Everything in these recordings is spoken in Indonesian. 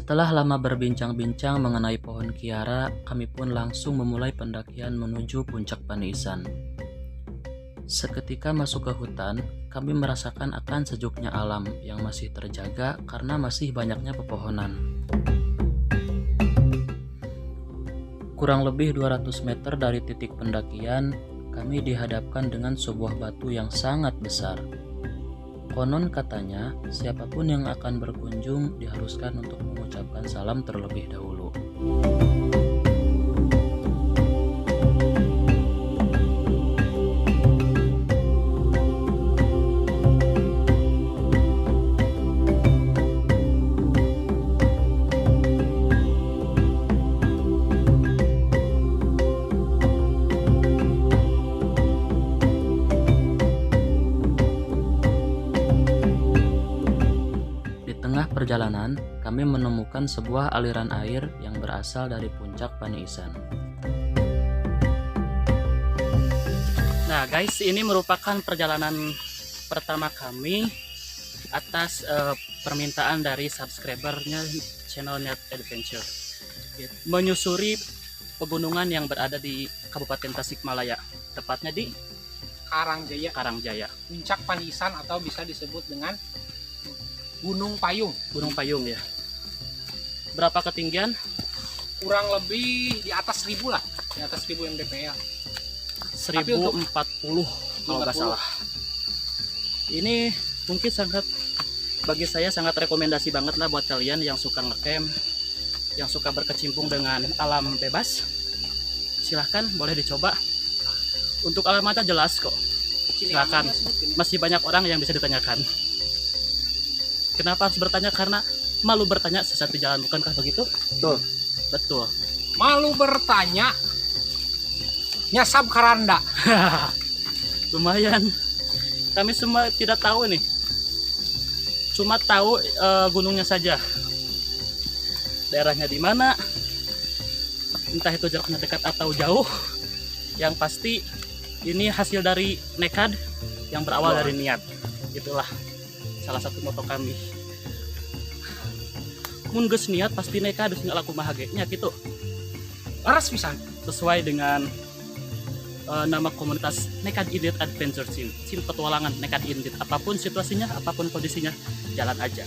Setelah lama berbincang-bincang mengenai pohon kiara, kami pun langsung memulai pendakian menuju puncak Paniisan. Seketika masuk ke hutan, kami merasakan akan sejuknya alam yang masih terjaga karena masih banyaknya pepohonan. Kurang lebih 200 meter dari titik pendakian, kami dihadapkan dengan sebuah batu yang sangat besar. Konon katanya, siapapun yang akan berkunjung diharuskan untuk mengucapkan salam terlebih dahulu. Perjalanan, kami menemukan sebuah aliran air yang berasal dari puncak Paniisan. Nah guys, ini merupakan perjalanan pertama kami atas permintaan dari subscribernya channel Net Adventure, menyusuri pegunungan yang berada di Kabupaten Tasikmalaya, tepatnya di Karangjaya. Puncak Paniisan atau bisa disebut dengan Gunung Payung. Gunung Payung ya. Berapa ketinggian? Kurang lebih di atas 1000 lah, di atas 1000 mdpl. 1040 kalau nggak salah. Ini mungkin bagi saya sangat rekomendasi banget lah buat kalian yang suka ngecamp, yang suka berkecimpung dengan alam bebas. Silahkan, boleh dicoba. Untuk alamatnya jelas kok. Silahkan. Masih banyak orang yang bisa ditanyakan. Kenapa harus bertanya? Karena malu bertanya sesat di jalan, bukankah begitu? Betul. Malu bertanya, nyasab karanda. Lumayan. Kami semua tidak tahu nih. Cuma tahu gunungnya saja. Daerahnya di mana? Entah itu jaraknya dekat atau jauh. Yang pasti ini hasil dari nekad yang berawal dari niat. Itulah salah satu moto kami. Mun geus niat pasti nekad geus laku mah nya gitu. Laras pisan. Sesuai dengan nama komunitas Nekad Indit Adventure Sim petualangan nekad indit. Apapun situasinya, apapun kondisinya, jalan aja.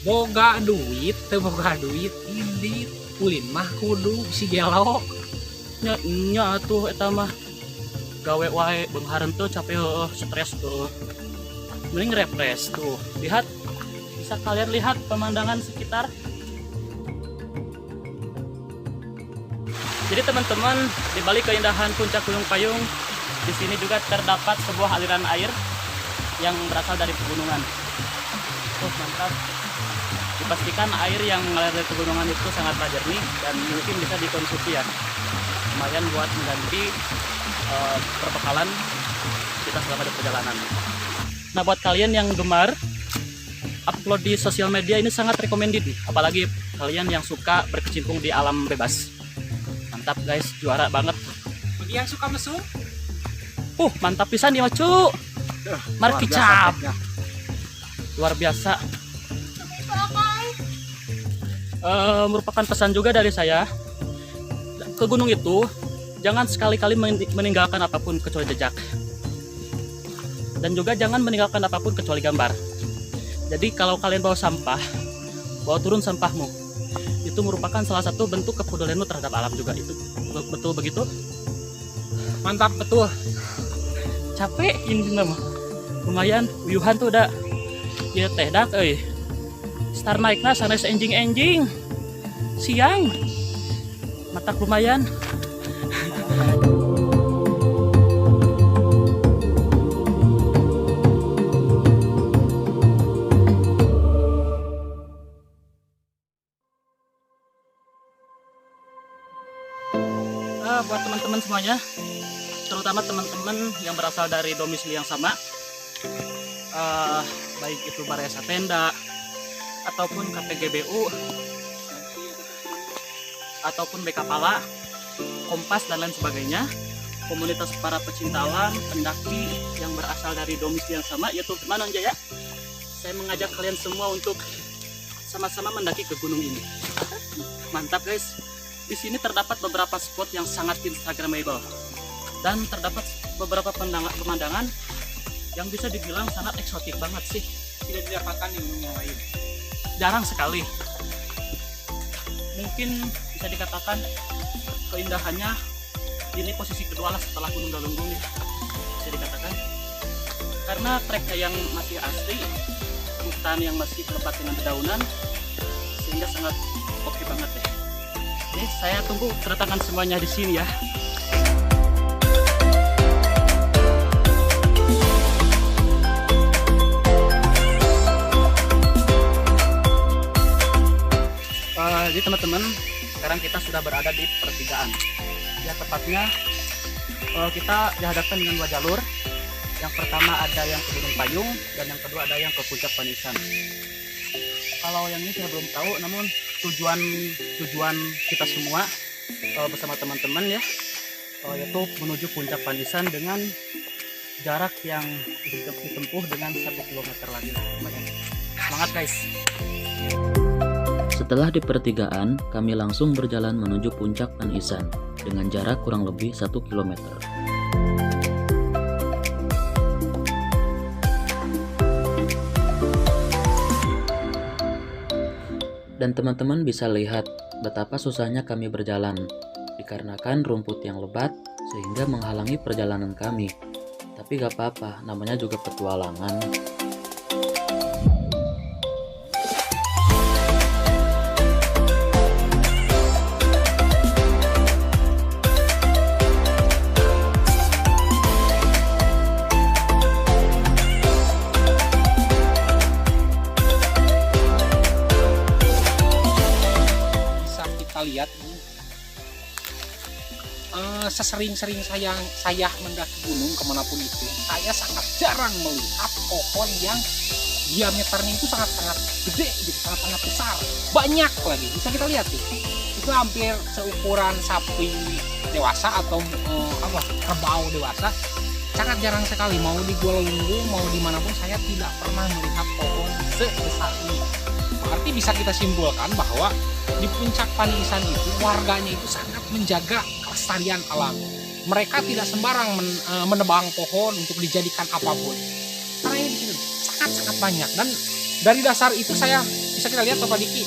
Boga duit, teu boga duit, indit. Ulin mah kudu si gelo. Nya atuh eta mah gawe wae beungharen teu capek stres tuh. Mending refresh tuh. Lihat, bisa kalian lihat pemandangan sekitar. Jadi teman-teman, di balik keindahan puncak Gunung Payung, di sini juga terdapat sebuah aliran air yang berasal dari pegunungan. Mantap. Dipastikan air yang mengalir dari pegunungan itu sangatlah jernih dan mungkin bisa dikonsumsi ya. Lumayan buat mengganti perbekalan kita selama di perjalanan. Nah, buat kalian yang gemar upload di sosial media ini sangat recommended nih. Apalagi kalian yang suka berkecimpung di alam bebas. Mantap guys, juara banget. Bagi yang suka mesum, mantap pisan ya cu. Markicap. Luar biasa. Merupakan pesan juga dari saya. Ke gunung itu jangan sekali-kali meninggalkan apapun kecuali jejak. Dan juga jangan meninggalkan apapun kecuali gambar. Jadi kalau kalian bawa sampah, bawa turun sampahmu. Itu merupakan salah satu bentuk kepedulianmu terhadap alam juga. Itu betul begitu? Mantap betul. Capek ini mah. Lumayan, uyuhan tuh udah. Ya teh dak euy. Star naikna sanes enjing-enjing. Siang. Matak lumayan. Buat teman-teman semuanya, terutama teman-teman yang berasal dari domisili yang sama, baik itu Baresa Tenda ataupun KPGBU ataupun BKPala, Kompas dan lain sebagainya, komunitas para pecinta alam, pendaki yang berasal dari domisili yang sama, yaitu mana Jaya. Saya mengajak kalian semua untuk sama-sama mendaki ke gunung ini. Mantap guys. Di sini terdapat beberapa spot yang sangat instagramable dan terdapat beberapa pemandangan yang bisa dibilang sangat eksotik banget sih. Tidak didapatkan di gunung yang lain. Jarang sekali. Mungkin bisa dikatakan keindahannya ini posisi kedua lah setelah Gunung Galunggung ya, bisa dikatakan. Karena treknya yang masih asli, hutan yang masih lebat dengan dedaunan, sehingga sangat oke banget deh. Jadi saya tunggu kedatangan semuanya di sini ya. Jadi teman-teman, sekarang kita sudah berada di pertigaan. Ya tepatnya kita dihadapkan dengan dua jalur. Yang pertama ada yang ke Gunung Payung dan yang kedua ada yang ke Puncak Panisan. Kalau yang ini saya belum tahu, namun tujuan kita semua bersama teman-teman ya, yaitu menuju Puncak Panisan dengan jarak yang ditempuh dengan 1 km lagi. Lumayan. Semangat guys! Setelah di pertigaan, kami langsung berjalan menuju Puncak Panisan dengan jarak kurang lebih 1 km. Dan teman-teman bisa lihat betapa susahnya kami berjalan, dikarenakan rumput yang lebat sehingga menghalangi perjalanan kami. Tapi gak apa-apa, namanya juga petualangan. Lihat sesering-sering saya mendaki gunung kemanapun itu, saya sangat jarang melihat pohon yang diameternya itu sangat-sangat gede gitu, sangat-sangat besar, banyak lagi. Bisa kita lihat tuh, itu hampir seukuran sapi dewasa atau kerbau dewasa. Sangat jarang sekali, mau di Gua Lunggung mau dimanapun saya tidak pernah melihat pohon sebesar ini. Berarti bisa kita simpulkan bahwa di Puncak Panisan itu warganya itu sangat menjaga kelestarian alam. Mereka tidak sembarang menebang pohon untuk dijadikan apapun. Karena ini sangat-sangat banyak. Dan dari dasar itu saya bisa kita lihat Bapak Diki,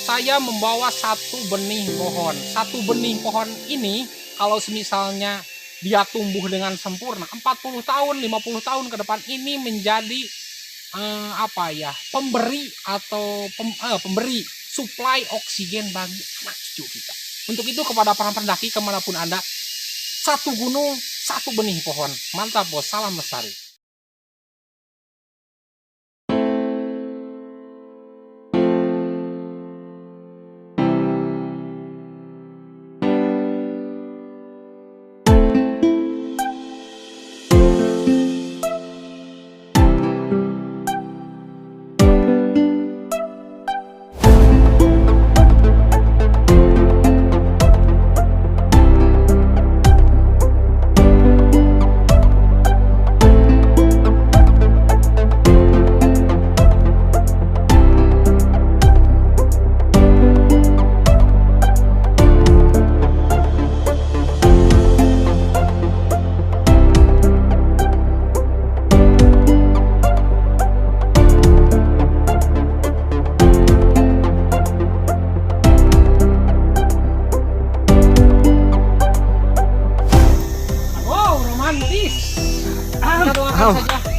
saya membawa satu benih pohon. Satu benih pohon ini kalau misalnya dia tumbuh dengan sempurna 40 tahun, 50 tahun ke depan ini menjadi pemberi atau pemberi suplai oksigen bagi anak cucu kita. Untuk itu kepada para pendaki kemanapun Anda, satu gunung, satu benih pohon. Mantap bos, salam lestari.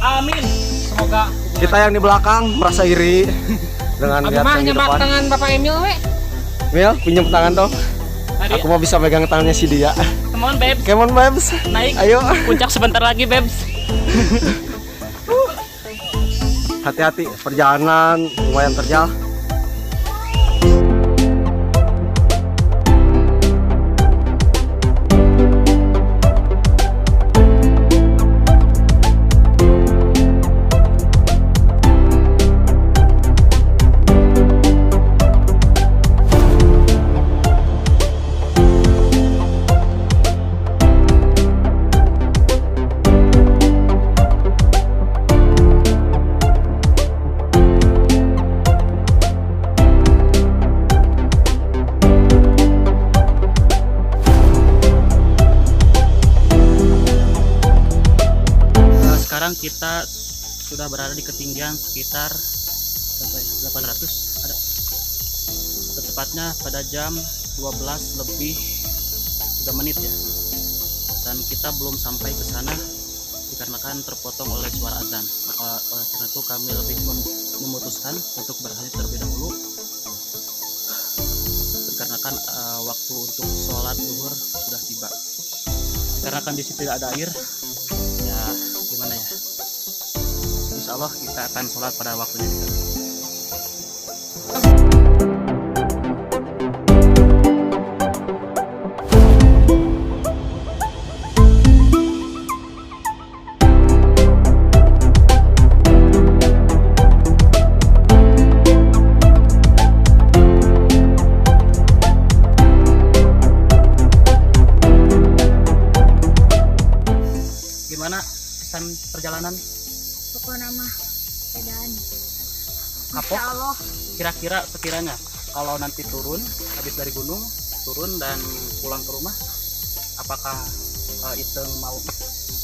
Amin. Semoga kita yang di belakang merasa iri dengan lihat yang di depan. Tangan Bapak Emil, we. Emil, pinjam tangan dong. Aku mau bisa megang tangannya si dia. Come on, Babes. Come on, Babes. Naik. Ayo. Puncak sebentar lagi, Babes. Hati-hati, perjalanan lumayan terjal. kita sudah berada di ketinggian sekitar berapa ya? 800 ada. Tepatnya pada jam 12 lebih 3 menit ya. Dan kita belum sampai ke sana dikarenakan terpotong oleh suara azan. Maka oleh karena itu kami lebih memutuskan untuk berhenti terlebih dahulu. Dikarenakan waktu untuk sholat zuhur sudah tiba. Dikarenakan di situ tidak ada air, ya gimana ya? Insya Allah kita akan sholat pada waktunya. Gimana pesan perjalanan? Pokoknya mah keadaan. Kapok? Insya Allah. Kira-kira sekiranya kalau nanti turun, habis dari gunung turun dan pulang ke rumah, apakah Iteng mau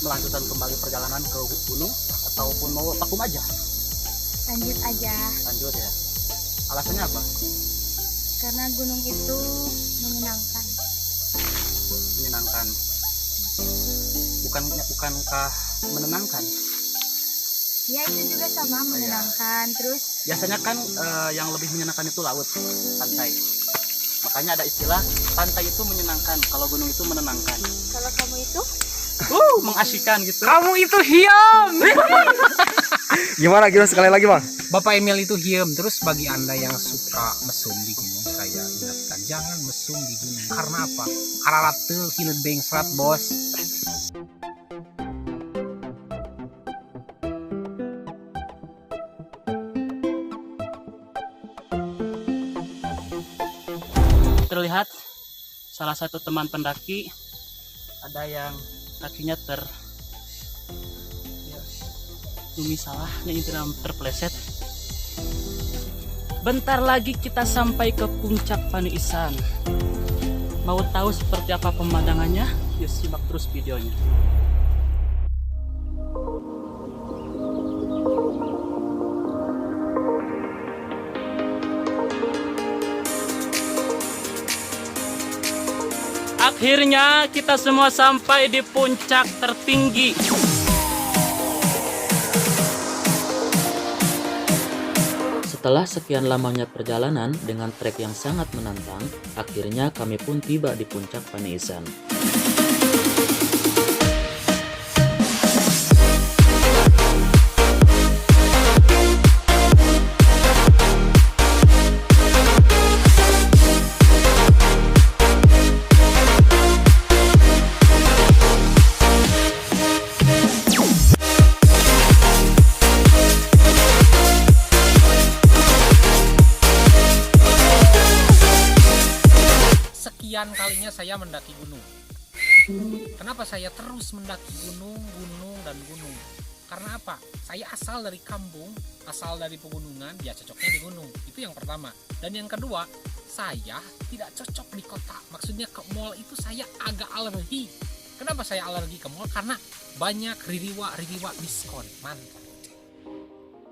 melanjutkan kembali perjalanan ke gunung ataupun mau vakum aja? Lanjut aja. Lanjut ya. Alasannya apa? Karena gunung itu menyenangkan. Menyenangkan. Bukankah menenangkan? Ya itu juga sama menyenangkan. Terus Biasanya kan yang lebih menyenangkan itu laut, pantai. Makanya ada istilah pantai itu menyenangkan, kalau gunung itu menenangkan. kalau kamu itu Mengasyikkan gitu. Kamu itu hiam. Gimana sekali lagi bang? Bapak Emil itu hiam. Terus bagi anda yang suka mesum di gunung, saya ingatkan jangan mesum di gunung. Karena apa? Hararat teu hilebeng serat bos. Terlihat salah satu teman pendaki ada yang kakinya salah nih, terpleset. Bentar lagi kita sampai ke puncak Paniisan. Mau tahu seperti apa pemandangannya? Yuk simak terus videonya. Akhirnya kita semua sampai di puncak tertinggi. Setelah sekian lamanya perjalanan dengan trek yang sangat menantang, akhirnya kami pun tiba di puncak Paniisan. Sekian kalinya saya mendaki gunung. Kenapa saya terus mendaki gunung, dan gunung? Karena apa? Saya asal dari kampung, asal dari pegunungan, ya cocoknya di gunung. Itu yang pertama. Dan yang kedua, saya tidak cocok di kota. Maksudnya ke mall itu saya agak alergi. Kenapa saya alergi ke mall? Karena banyak ririwa diskon. Mantap.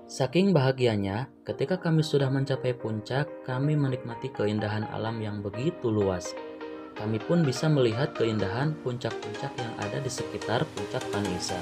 Saking bahagianya, ketika kami sudah mencapai puncak, kami menikmati keindahan alam yang begitu luas. Kami pun bisa melihat keindahan puncak-puncak yang ada di sekitar puncak Paniisan.